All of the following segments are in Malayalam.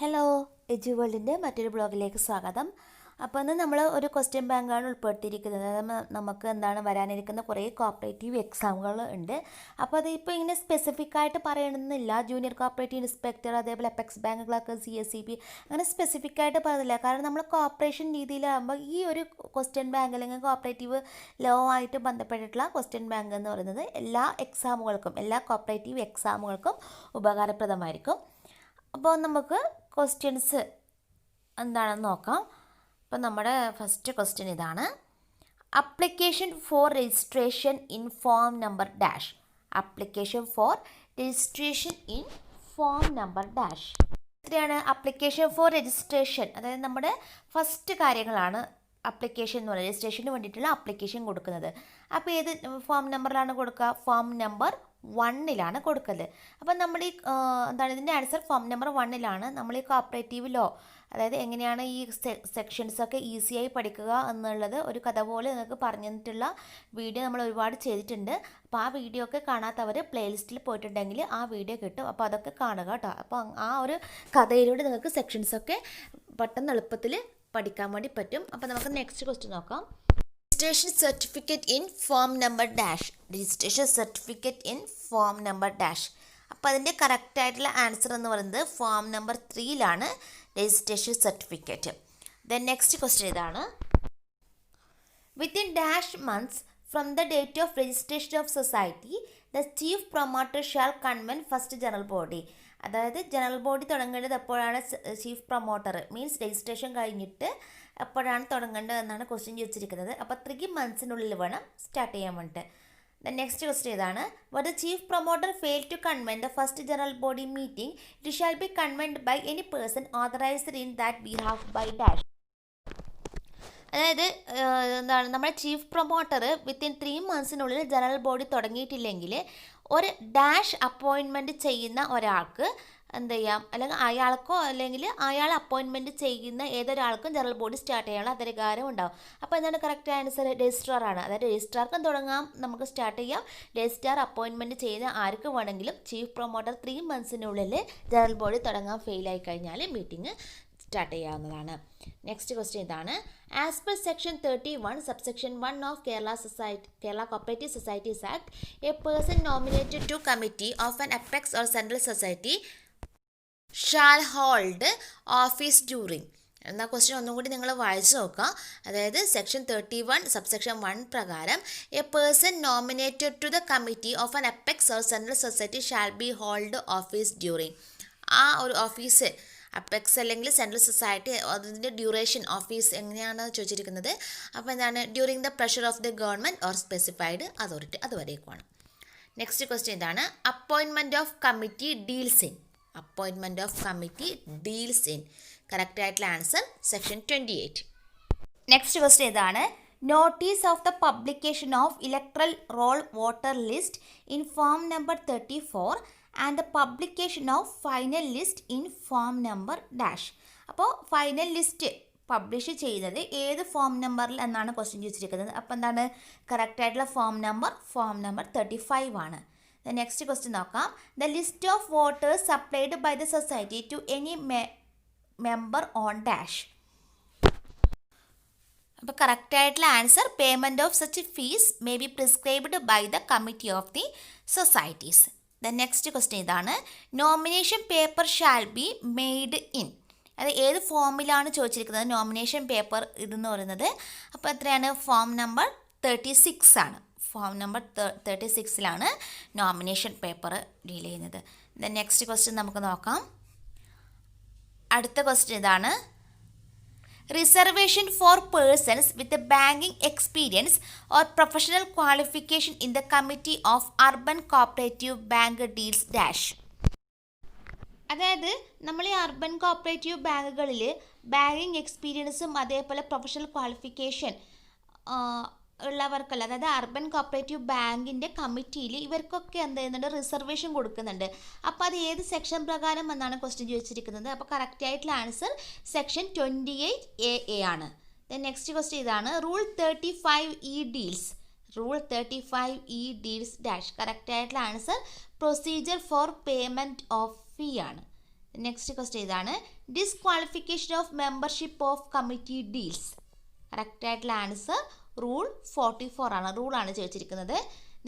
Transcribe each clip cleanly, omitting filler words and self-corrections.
ഹലോ, എജു വേൾഡിൻ്റെ മറ്റൊരു ബ്ലോഗിലേക്ക് സ്വാഗതം. അപ്പോൾ ഇന്ന് നമ്മൾ ഒരു ക്വസ്റ്റ്യൻ ബാങ്കാണ് ഉൾപ്പെടുത്തിയിരിക്കുന്നത്. നമുക്ക് വരാനിരിക്കുന്ന കുറേ കോപ്പറേറ്റീവ് എക്സാമുകൾ ഉണ്ട്. അപ്പോൾ അതിപ്പോൾ ഇങ്ങനെ സ്പെസിഫിക് ആയിട്ട് പറയണമെന്നില്ല. ജൂനിയർ കോപ്പറേറ്റീവ് ഇൻസ്പെക്ടർ, അതേപോലെ അപ്പെക്സ് ബാങ്ക് ക്ലർക്ക്, CSEB അങ്ങനെ സ്പെസിഫിക് ആയിട്ട് പറയുന്നില്ല. കാരണം നമ്മൾ കോപ്പറേഷൻ രീതിയിലാകുമ്പോൾ ഈ ഒരു ക്വസ്റ്റ്യൻ ബാങ്ക് അല്ലെങ്കിൽ കോപ്പറേറ്റീവ് ലോ ആയിട്ട് ബന്ധപ്പെട്ടിട്ടുള്ള ക്വസ്റ്റ്യൻ ബാങ്ക് എന്ന് പറയുന്നത് എല്ലാ എക്സാമുകൾക്കും, എല്ലാ കോപ്പറേറ്റീവ് എക്സാമുകൾക്കും ഉപകാരപ്രദമായിരിക്കും. അപ്പോൾ നമുക്ക് ക്വസ്റ്റ്യൻസ് എന്താണെന്ന് നോക്കാം. അപ്പോൾ നമ്മുടെ ഫസ്റ്റ് ക്വസ്റ്റ്യൻ ഇതാണ്: application for registration in form number dash. Application for registration in form number dash. എത്രയാണ് അപ്ലിക്കേഷൻ ഫോർ രജിസ്ട്രേഷൻ? അതായത് നമ്മുടെ ഫസ്റ്റ് കാര്യങ്ങളാണ് അപ്ലിക്കേഷൻ എന്ന് പറയുന്നത്. രജിസ്ട്രേഷന് വേണ്ടിയിട്ടുള്ള അപ്ലിക്കേഷൻ കൊടുക്കുന്നത്. അപ്പോൾ ഏത് ഫോം നമ്പറിലാണ് കൊടുക്കുക? ഫോം നമ്പർ 1 കൊടുക്കല്. അപ്പം നമ്മൾ ഈ ഇതിൻ്റെ ആൻസർ ഫോം നമ്പർ 1 നമ്മൾ ഈ കോപ്പറേറ്റീവ് ലോ, അതായത് എങ്ങനെയാണ് ഈ സെക്ഷൻസൊക്കെ ഈസിയായി പഠിക്കുക എന്നുള്ളത് ഒരു കഥ പോലെ നിങ്ങൾക്ക് പറഞ്ഞു തന്നിട്ടുള്ള വീഡിയോ നമ്മൾ ഒരുപാട് ചെയ്തിട്ടുണ്ട്. അപ്പോൾ ആ വീഡിയോ ഒക്കെ കാണാത്തവർ പ്ലേലിസ്റ്റിൽ പോയിട്ടുണ്ടെങ്കിൽ ആ വീഡിയോ കിട്ടും. അപ്പോൾ അതൊക്കെ കാണുക കേട്ടോ. അപ്പോൾ ആ ഒരു കഥയിലൂടെ നിങ്ങൾക്ക് സെക്ഷൻസൊക്കെ പെട്ടെന്ന് എളുപ്പത്തിൽ പഠിക്കാൻ വേണ്ടി പറ്റും. അപ്പോൾ നമുക്ക് നെക്സ്റ്റ് ക്വസ്റ്റ്യൻ നോക്കാം. Registration certificate in form number dash. Registration certificate in form number dash. അപ്പോൾ അതിൻ്റെ കറക്റ്റായിട്ടുള്ള ആൻസർ എന്ന് പറയുന്നത് form number 3 registration certificate. Then next question ഇതാണ്: within dash months from the date of registration of society the chief promoter shall convene first general body. അതായത് ജനറൽ ബോഡി തുടങ്ങേണ്ടത് എപ്പോഴാണ്? ചീഫ് പ്രൊമോട്ടർ മീൻസ് രജിസ്ട്രേഷൻ കഴിഞ്ഞിട്ട് എപ്പോഴാണ് തുടങ്ങേണ്ടത് എന്നാണ് ക്വസ്റ്റ്യൻ ചോദിച്ചിരിക്കുന്നത്. അപ്പോൾ 3 മന്ത്സിനുള്ളിൽ വേണം സ്റ്റാർട്ട് ചെയ്യാൻ വേണ്ടിയിട്ട്. ദ നെക്സ്റ്റ് ക്വസ്റ്റ്യൻ ഇതാണ്: where the chief promoter fail to convene the first general body meeting it shall be convened by any person authorized in that behalf by dash. അതായത് നമ്മുടെ ചീഫ് പ്രൊമോട്ടർ വിത്തിൻ 3 മന്ത്സിനുള്ളിൽ ജനറൽ ബോഡി തുടങ്ങിയിട്ടില്ലെങ്കിൽ ഒരു ഡാഷ് അപ്പോയിൻമെൻറ്റ് ചെയ്യുന്ന ഒരാൾക്ക് എന്ത് ചെയ്യാം? അല്ലെങ്കിൽ അയാൾക്കോ അല്ലെങ്കിൽ അയാൾ അപ്പോയിൻമെൻറ്റ് ചെയ്യുന്ന ഏതൊരാൾക്കും ജനറൽ ബോഡി സ്റ്റാർട്ട് ചെയ്യാനുള്ള അധികാരം ഉണ്ടാവും. അപ്പോൾ എന്താണ് കറക്റ്റ് ആൻസർ? രജിസ്ട്രാറാണ്. അതായത് രജിസ്ട്രാർക്കും തുടങ്ങാം, നമുക്ക് സ്റ്റാർട്ട് ചെയ്യാം. രജിസ്ട്രാർ അപ്പോയിൻമെൻറ്റ് ചെയ്യുന്ന ആർക്ക് വേണമെങ്കിലും ചീഫ് പ്രൊമോട്ടർ 3 മന്ത്സിനുള്ളിൽ ജനറൽ ബോഡി തുടങ്ങാൻ ഫെയിലായി കഴിഞ്ഞാൽ മീറ്റിംഗ് സ്റ്റാർട്ട് ചെയ്യാവുന്നതാണ്. നെക്സ്റ്റ് ക്വസ്റ്റ്യൻ ഇതാണ്: as per section 31 subsection 1 of Kerala cooperative societies act, a person nominated to committee of an apex or central society shall hold office during. എന്നാൽ ക്വസ്റ്റ്യൻ ഒന്നും കൂടി നിങ്ങൾ വായിച്ചു നോക്കുക. അതായത് സെക്ഷൻ 31 സബ്സെക്ഷൻ 1 പ്രകാരം a person nominated to the committee of an apex or central society shall be hold office during. ആ ഒരു ഓഫീസ് അപ്പെക്സ് അല്ലെങ്കിൽ സെൻട്രൽ സൊസൈറ്റി അതിൻ്റെ ഡ്യൂറേഷൻ ഓഫീസ് എങ്ങനെയാണ് ചോദിച്ചിരിക്കുന്നത്. അപ്പോൾ എന്താണ്? During the pleasure of the government or specified authority, അതുവരേക്കുമാണ്. നെക്സ്റ്റ് ക്വസ്റ്റ്യൻ ഇതാണ്: appointment of committee deals in. Appointment of committee deals in. Correct ആയിട്ടുള്ള ആൻസർ സെക്ഷൻ 28. നെക്സ്റ്റ് ക്വസ്റ്റ്യൻ ഇതാണ്: notice of the publication of electoral roll voter list in form number 34 and the publication of final list in form number dash. അപ്പോൾ ഫൈനൽ ലിസ്റ്റ് പബ്ലിഷ് ചെയ്യുന്നത് ഏത് ഫോം നമ്പറിൽ എന്നാണ് ക്വസ്റ്റ്യൻ ചോദിച്ചിരിക്കുന്നത്. അപ്പോൾ എന്താണ് കറക്റ്റ് ആയിട്ടുള്ള ഫോം നമ്പർ 35 ആണ്. ദ നെക്സ്റ്റ് ക്വസ്റ്റ്യൻ നോക്കാം: the list of voters supplied by the society to any member on dash. അപ്പോൾ കറക്റ്റ് ആയിട്ടുള്ള answer payment of such fee may be prescribed by the committee of the societies. The next question ഇതാണ്: nomination paper shall be made in. അത് ഏത് ഫോമിലാണ് ചോദിച്ചിരിക്കുന്നത്? നോമിനേഷൻ പേപ്പർ ഇതെന്ന് പറയുന്നത്. അപ്പോൾ എത്രയാണ്? ഫോം നമ്പർ 36 ആണ്. Form number 36 nomination paper deal ചെയ്യുന്നത്. ദ നെക്സ്റ്റ് ക്വസ്റ്റ്യൻ നമുക്ക് നോക്കാം. അടുത്ത ക്വസ്റ്റ്യൻ ഇതാണ്: reservation for persons with banking experience or professional qualification in the committee of urban cooperative bank deals dash. അതായത് നമ്മൾ ഈ അർബൻ കോപ്പറേറ്റീവ് ബാങ്കുകളിൽ ബാങ്കിങ് എക്സ്പീരിയൻസും അതേപോലെ പ്രൊഫഷണൽ ക്വാളിഫിക്കേഷൻ ഉള്ളവർക്കല്ല, അതായത് അർബൻ കോപ്പറേറ്റീവ് ബാങ്കിൻ്റെ കമ്മിറ്റിയിൽ ഇവർക്കൊക്കെ എന്ത് ചെയ്യുന്നുണ്ട്? റിസർവേഷൻ കൊടുക്കുന്നുണ്ട്. അപ്പോൾ അത് ഏത് സെക്ഷൻ പ്രകാരം എന്നാണ് ക്വസ്റ്റ്യൻ ചോദിച്ചിരിക്കുന്നത്. അപ്പോൾ കറക്റ്റ് ആയിട്ടുള്ള ആൻസർ സെക്ഷൻ 28A ആണ്. ദെൻ നെക്സ്റ്റ് ക്വസ്റ്റ്യൻ ഇതാണ്: rule 35E deals. Rule 35E deals dash. Correct ആയിട്ടുള്ള answer procedure for payment of fee ആണ്. നെക്സ്റ്റ് ക്വസ്റ്റ്യൻ ഇതാണ്, disqualification of membership of committee deals. Correct ആയിട്ടുള്ള ആൻസർ റൂൾ 44 ആണ്, റൂളാണ് ചോദിച്ചിരിക്കുന്നത്.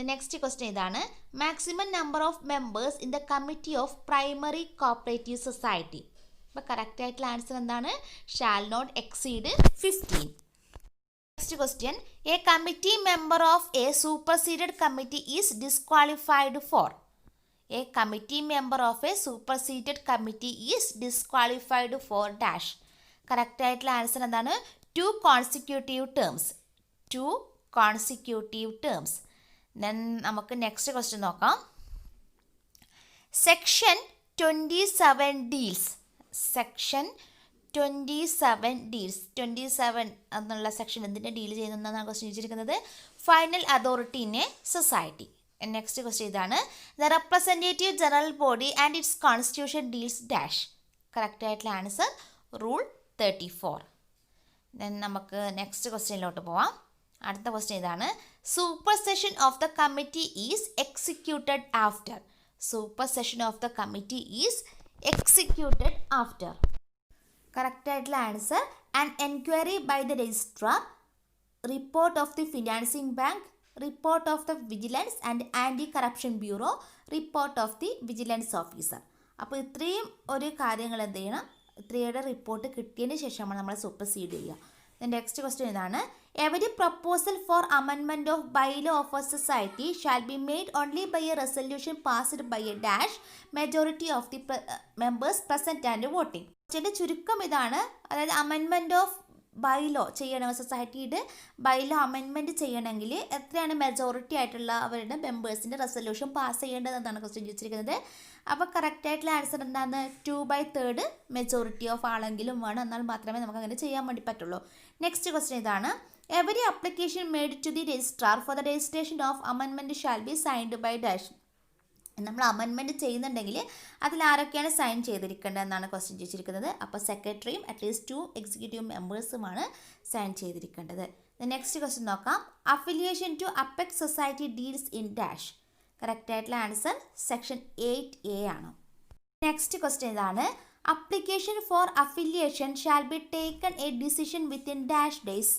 നെക്സ്റ്റ് ക്വസ്റ്റ്യൻ ഇതാണ്, maximum number of members in the committee of primary cooperative society. അപ്പോൾ കറക്റ്റ് ആയിട്ടുള്ള ആൻസർ എന്താണ്? Shall not exceed 15. Next question, a committee member of a superseded committee is disqualified for. A committee member of a superseded committee is disqualified for dash. Correct ആയിട്ടുള്ള ആൻസർ എന്താണ്? 2 consecutive terms. 2 consecutive terms. Then നമുക്ക് നെക്സ്റ്റ് ക്വസ്റ്റ്യൻ നോക്കാം. Section 27 deals. Section 27 deals. 27 എന്നുള്ള സെക്ഷൻ എന്തിനെ ഡീൽ ചെയ്യുന്നതെന്നാണ് ക്വസ്റ്റ്യൻ ചോദിച്ചിരിക്കുന്നത്? Final authority in a society. Next question ഇതാണ്, the representative general body and its constitution deals dash. Correct ആയിട്ടുള്ള ആൻസർ റൂൾ 34. ദെൻ നമുക്ക് നെക്സ്റ്റ് ക്വസ്റ്റ്യനിലോട്ട് പോവാം. അടുത്ത ക്വസ്റ്റ്യൻ ഇതാണ്, supersession of the committee is executed after. Supersession of the committee is executed after. Correct ആയിട്ടുള്ള answer, an enquiry by the registrar, report of the financing bank, report of the vigilance and anti corruption bureau, report of the vigilance officer. അപ്പോൾ ഇത്രയും ഒരു കാര്യങ്ങൾ എന്ത് ചെയ്യണം? ഇത്രയുടെ റിപ്പോർട്ട് കിട്ടിയതിന് ശേഷമാണ് നമ്മൾ സൂപ്പർസീഡ് ചെയ്യുക. നെക്സ്റ്റ് ക്വസ്റ്റ്യൻ ഇതാണ്, every proposal for amendment of bylaw of a society shall be made only by a resolution passed by a dash majority of the members present and voting. ഇതിൻ്റെ ചുരുക്കം ഇതാണ്, അതായത് അമെൻമെൻറ്റ് ഓഫ് ബൈലോ ചെയ്യണം, സൊസൈറ്റിയുടെ ബൈലോ അമെൻമെൻറ്റ് ചെയ്യണമെങ്കിൽ എത്രയാണ് മെജോറിറ്റി ആയിട്ടുള്ള അവരുടെ മെമ്പേഴ്സിൻ്റെ റെസൊല്യൂഷൻ പാസ് ചെയ്യേണ്ടതെന്നാണ് ക്വസ്റ്റ്യൻ ചോദിച്ചിരിക്കുന്നത്. അപ്പോൾ കറക്റ്റ് ആയിട്ടുള്ള ആൻസർ എന്താണ്? 2/3 മെജോറിറ്റി ഓഫ് ആളെങ്കിലും വേണം, എന്നാൽ മാത്രമേ നമുക്ക് അങ്ങനെ ചെയ്യാൻ വേണ്ടി പറ്റുള്ളൂ. നെക്സ്റ്റ് ക്വസ്റ്റ്യൻ ഇതാണ്, every application made to the registrar for the registration of amendment shall be signed by dash. നമ്മൾ അമെൻമെൻറ്റ് ചെയ്യുന്നുണ്ടെങ്കിൽ അതിൽ ആരൊക്കെയാണ് സൈൻ ചെയ്തിരിക്കേണ്ടതെന്നാണ് ക്വസ്റ്റ്യൻ ചോദിച്ചിരിക്കുന്നത്. അപ്പോൾ സെക്രട്ടറിയും അറ്റ്ലീസ്റ്റ് 2 എക്സിക്യൂട്ടീവ് മെമ്പേഴ്സുമാണ് സൈൻ ചെയ്തിരിക്കേണ്ടത്. നെക്സ്റ്റ് ക്വസ്റ്റ്യൻ നോക്കാം, affiliation to apex society deals in dash. Correct ആയിട്ടുള്ള ആൻസർ സെക്ഷൻ 8A ആണ്. നെക്സ്റ്റ് ക്വസ്റ്റ്യൻ ഇതാണ്, application for affiliation shall be taken a decision within dash days.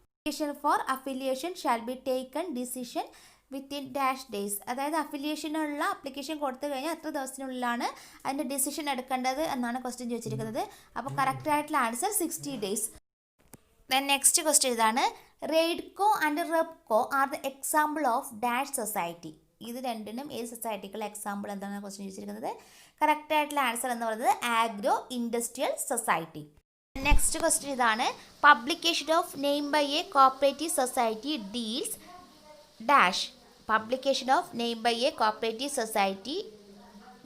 Application for affiliation shall be taken decision within dash days. അതായത് അഫിലിയേഷനുള്ള അപ്ലിക്കേഷൻ കൊടുത്തു കഴിഞ്ഞാൽ എത്ര ദിവസത്തിനുള്ളിലാണ് അതിൻ്റെ ഡിസിഷൻ എടുക്കേണ്ടത് എന്നാണ് ക്വസ്റ്റ്യൻ ചോദിച്ചിരിക്കുന്നത്. അപ്പോൾ കറക്റ്റ് ആയിട്ടുള്ള answer 60 days. Then next question ഇതാണ്, Raidco and Repco are the example of dash society. ഇത് രണ്ടിനും ഏത് സൊസൈറ്റിക്കുള്ള എക്സാമ്പിൾ എന്താണ് ക്വസ്റ്റ്യൻ ചോദിച്ചിരിക്കുന്നത്? കറക്റ്റ് ആയിട്ടുള്ള ആൻസർ എന്ന് പറയുന്നത് agro industrial society. Next question ഇതാണ്, publication of name by a cooperative society deals dash. Publication of name by a cooperative society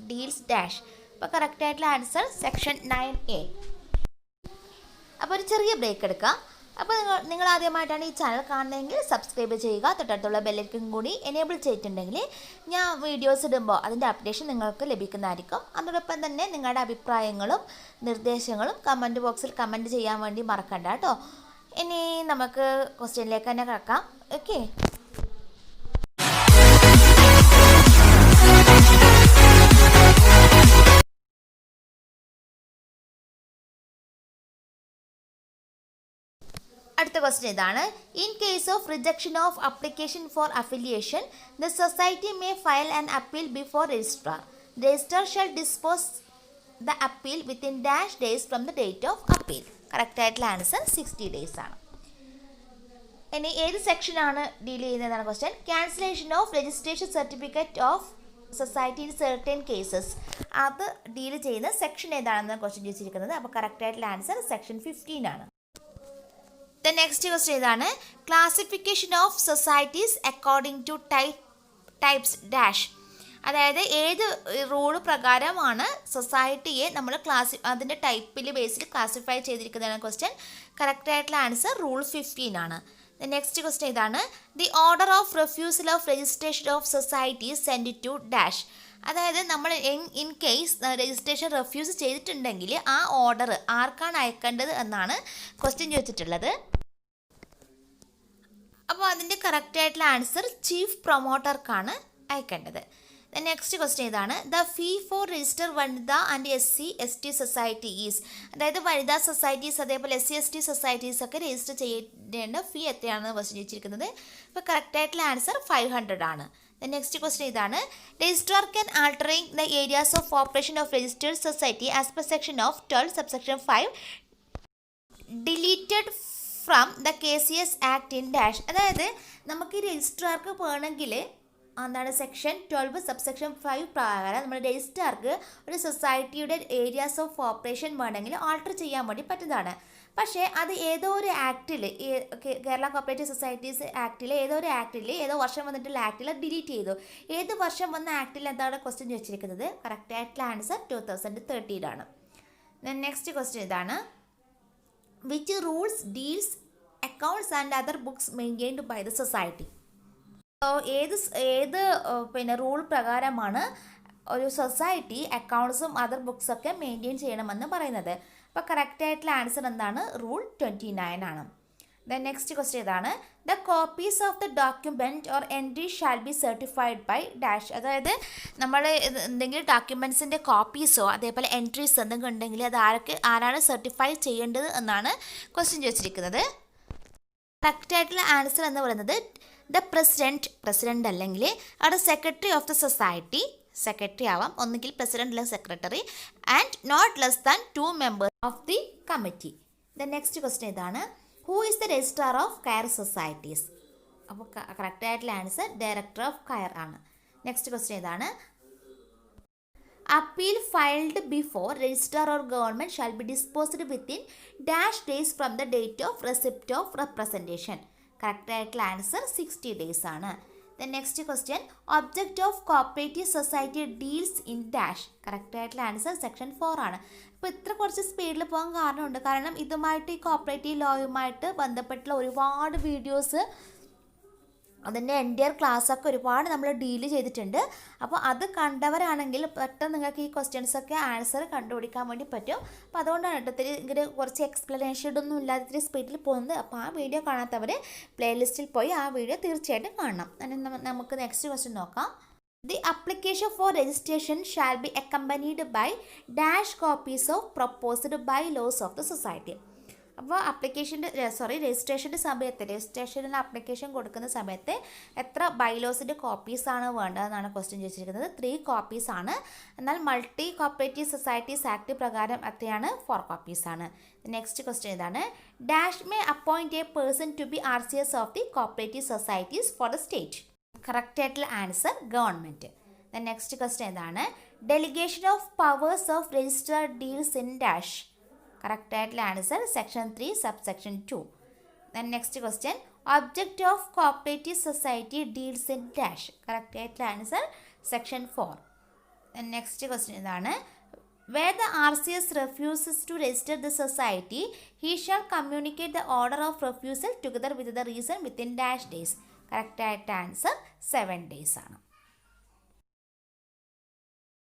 deals dash. അപ്പോൾ കറക്റ്റ് ആയിട്ടുള്ള ആൻസർ സെക്ഷൻ 9A. അപ്പോൾ ഒരു ചെറിയ ബ്രേക്ക് എടുക്കാം. അപ്പോൾ നിങ്ങൾ ആദ്യമായിട്ടാണ് ഈ ചാനൽ കാണുന്നതെങ്കിൽ സബ്സ്ക്രൈബ് ചെയ്യുക. തൊട്ടടുത്തുള്ള ബെല്ലൈക്കൺ കൂടി എനേബിൾ ചെയ്തിട്ടുണ്ടെങ്കിൽ ഞാൻ വീഡിയോസ് ഇടുമ്പോൾ അതിൻ്റെ അപ്ഡേഷൻ നിങ്ങൾക്ക് ലഭിക്കുന്നതായിരിക്കും. അതോടൊപ്പം തന്നെ നിങ്ങളുടെ അഭിപ്രായങ്ങളും നിർദ്ദേശങ്ങളും കമൻറ്റ് ബോക്സിൽ കമൻറ്റ് ചെയ്യാൻ വേണ്ടി മറക്കണ്ട കേട്ടോ. ഇനി നമുക്ക് ക്വസ്റ്റ്യനിലേക്ക് തന്നെ കിടക്കാം. ഓക്കെ, അടുത്ത ക്വസ്റ്റ്യൻ ഇതാണ്, in case of rejection of application for affiliation the society may file an appeal before registrar. Registrar shall dispose the appeal within dash days from the date of appeal. Correct ആയിട്ടുള്ള ആൻസർ 60 days ആണ്. ഇനി ഏത് സെക്ഷനാണ് ഡീൽ ചെയ്യുന്നതാണ് question? Cancellation of registration certificate of society in certain cases. അത് ഡീൽ ചെയ്യുന്ന സെക്ഷൻ ഏതാണെന്ന് ക്വസ്റ്റ്യൻ ചോദിച്ചിരിക്കുന്നത്. അപ്പോൾ കറക്റ്റ് ആയിട്ടുള്ള ആൻസർ സെക്ഷൻ 15 ആണ്. ദ നെക്സ്റ്റ് ക്വസ്റ്റ്യൻ ഇതാണ്, classification of societies according to types dash. അതായത് ഏത് റൂള് പ്രകാരമാണ് സൊസൈറ്റിയെ നമ്മൾ അതിൻ്റെ ടൈപ്പിൽ ബേസിൽ ക്ലാസിഫൈ ചെയ്തിരിക്കുന്നതാണ് ക്വസ്റ്റ്യൻ. കറക്റ്റ് ആയിട്ടുള്ള ആൻസർ റൂൾ 15 ആണ്. ദ നെക്സ്റ്റ് ക്വസ്റ്റ്യൻ ഇതാണ്, the order of refusal of registration of societies send to dash. അതായത് നമ്മൾ ഇൻ കേസ് രജിസ്ട്രേഷൻ റെഫ്യൂസ് ചെയ്തിട്ടുണ്ടെങ്കിൽ ആ ഓർഡർ ആർക്കാണ് അയക്കേണ്ടത് എന്നാണ് ക്വസ്റ്റ്യൻ ചോദിച്ചിട്ടുള്ളത്. അപ്പോൾ അതിൻ്റെ കറക്റ്റ് ആയിട്ടുള്ള ആൻസർ ചീഫ് പ്രൊമോട്ടർക്കാണ് അയക്കേണ്ടത്. നെക്സ്റ്റ് ക്വസ്റ്റ്യൻ ഇതാണ്. The fee for register Vanitha and SC/ST society is. അതായത് വനിതാ സൊസൈറ്റീസ് അതേപോലെ SC/ST സൊസൈറ്റീസ് ഒക്കെ രജിസ്റ്റർ ചെയ്യേണ്ട ഫീ എത്രയാണെന്ന് ക്വസ്റ്റ്യൻ ചോദിച്ചിരിക്കുന്നത്. അപ്പോൾ കറക്റ്റ് ആയിട്ടുള്ള ആൻസർ 500 ആണ്. നെക്സ്റ്റ് ക്വസ്റ്റ്യൻ ഇതാണ്. Registrar can altering the areas of operation of registered society as per section of 12 subsection 5 deleted from the KCS act in dash. അതായത് നമുക്ക് ഈ രജിസ്ട്രാർക്ക് വേണമെങ്കിൽ എന്താണ് സെക്ഷൻ 12 സബ്സെക്ഷൻ 5 പ്രകാരം നമ്മുടെ രജിസ്ട്രാർക്ക് ഒരു സൊസൈറ്റിയുടെ ഏരിയാസ് ഓഫ് ഓപ്പറേഷൻ വേണമെങ്കിൽ ആൾട്ടർ ചെയ്യാൻ വേണ്ടി പറ്റുന്നതാണ്. പക്ഷേ അത് ഏതോ ഒരു ആക്റ്റിൽ, കേരള കോപ്പറേറ്റീവ് സൊസൈറ്റീസ് ആക്റ്റിൽ ഏതോ വർഷം വന്നിട്ടുള്ള ആക്റ്റിൽ ഡിലീറ്റ് ചെയ്തു. ഏത് വർഷം വന്ന ആക്റ്റിൽ എന്താണ് ക്വസ്റ്റ്യൻ ചോദിച്ചിരിക്കുന്നത്? കറക്റ്റ് ആയിട്ടുള്ള ആൻസർ 2013 ആണ്. നെക്സ്റ്റ് ക്വസ്റ്റ്യൻ ഇതാണ്. Which rules deals accounts and other books maintained by the society. ഏത് റൂൾ പ്രകാരമാണ് ഒരു സൊസൈറ്റി അക്കൗണ്ട്സും അതർ ബുക്സൊക്കെ മെയിൻറ്റെയിൻ ചെയ്യണമെന്ന് പറയുന്നത്? അപ്പോൾ കറക്റ്റ് ആയിട്ടുള്ള ആൻസർ എന്താണ്? റൂൾ 29 ആണ്. നെക്സ്റ്റ് ക്വസ്റ്റ്യൻ ഇതാണ്. The copies of the document or entry shall be certified by dash. അതായത് നമ്മൾ എന്തെങ്കിലും ഡോക്യുമെൻറ്റ്സിൻ്റെ കോപ്പീസോ അതേപോലെ എൻട്രീസ് എന്തെങ്കിലും ഉണ്ടെങ്കിൽ അത് ആരാണ് സർട്ടിഫൈ ചെയ്യേണ്ടത് എന്നാണ് ക്വസ്റ്റ്യൻ ചോദിച്ചിരിക്കുന്നത്. കറക്റ്റ് ആയിട്ടുള്ള ആൻസർ എന്ന് പറയുന്നത് ദ പ്രസിഡന്റ് അല്ലെങ്കിൽ അവിടെ secretary of the society, secretary ആവാം, ഒന്നുകിൽ പ്രസിഡന്റ് അല്ലെങ്കിൽ secretary, and not less than 2 members of the committee. Next question ഇതാണ്. Who is the registrar of coir societies? അപ്പോൾ കറക്റ്റ് ആയിട്ടുള്ള ആൻസർ ഡയറക്ടർ ഓഫ് കയർ ആണ്. നെക്സ്റ്റ് ക്വസ്റ്റ്യൻ ഇതാണ്. Appeal filed before registrar or government shall be disposed within dash days from the date of receipt of representation. Correct ആയിട്ടുള്ള ആൻസർ 60 days ആണ്. Next question. Object of cooperative society deals in dash. Correct ആയിട്ടുള്ള ആൻസർ സെക്ഷൻ 4 ആണ്. അപ്പോൾ ഇത്ര കുറച്ച് സ്പീഡിൽ പോകാൻ കാരണമുണ്ട്. കാരണം ഇതുമായിട്ട് ഈ കോപ്പറേറ്റീവ് ലോയുമായിട്ട് ബന്ധപ്പെട്ടുള്ള ഒരുപാട് വീഡിയോസ്, അതിൻ്റെ എൻറ്റയർ ക്ലാസ്സൊക്കെ ഒരുപാട് നമ്മൾ ഡീൽ ചെയ്തിട്ടുണ്ട്. അപ്പോൾ അത് കണ്ടവരാണെങ്കിൽ പെട്ടെന്ന് നിങ്ങൾക്ക് ഈ ക്വസ്റ്റ്യൻസൊക്കെ ആൻസർ കണ്ടുപിടിക്കാൻ വേണ്ടി പറ്റും. അപ്പോൾ അതുകൊണ്ടാണ് കേട്ടോ ഇത്തിരി ഇങ്ങനെ കുറച്ച് എക്സ്പ്ലനേഷനൊന്നും ഇല്ലാതെ ഇത്തിരി സ്പീഡിൽ പോകുന്നത്. അപ്പോൾ ആ വീഡിയോ കാണാത്തവർ പ്ലേലിസ്റ്റിൽ പോയി ആ വീഡിയോ തീർച്ചയായിട്ടും കാണണം. നമുക്ക് നെക്സ്റ്റ് ക്വസ്റ്റ്യൻ നോക്കാം. The application for registration shall be accompanied by dash copies of proposed bylaws of the society. അപ്പോൾ രജിസ്ട്രേഷൻ്റെ സമയത്ത്, രജിസ്ട്രേഷനിൽ ആപ്ലിക്കേഷൻ കൊടുക്കുന്ന സമയത്ത് എത്ര ബൈലോസിൻ്റെ കോപ്പീസാണ് വേണ്ടതെന്നാണ് ക്വസ്റ്റ്യൻ ചോദിച്ചിരിക്കുന്നത്. 3 copies ആണ്. എന്നാൽ മൾട്ടി കോപ്പറേറ്റീവ് സൊസൈറ്റീസ് ആക്ട് പ്രകാരം എത്രയാണ്? 4 copies ആണ്. നെക്സ്റ്റ് ക്വസ്റ്റ്യൻ ഇതാണ്. Dash may appoint a person to be RCS of the cooperative societies for the state. Correct ആയിട്ടുള്ള ആൻസർ ഗവൺമെൻറ്. നെക്സ്റ്റ് ക്വസ്റ്റ്യൻ ഇതാണ്. Delegation of powers of registrar deals in dash. Correct ആയിട്ടുള്ള answer section 3 subsection 2. Next question. Object of cooperative society deals in dash. Correct ആയിട്ടുള്ള ആൻസർ സെക്ഷൻ 4. നെക്സ്റ്റ് ക്വസ്റ്റ്യൻ ഇതാണ്. Where the RCS refuses to register the society, he shall communicate the order of refusal together with the reason within dash days. Correct answer 7 days ആണ്.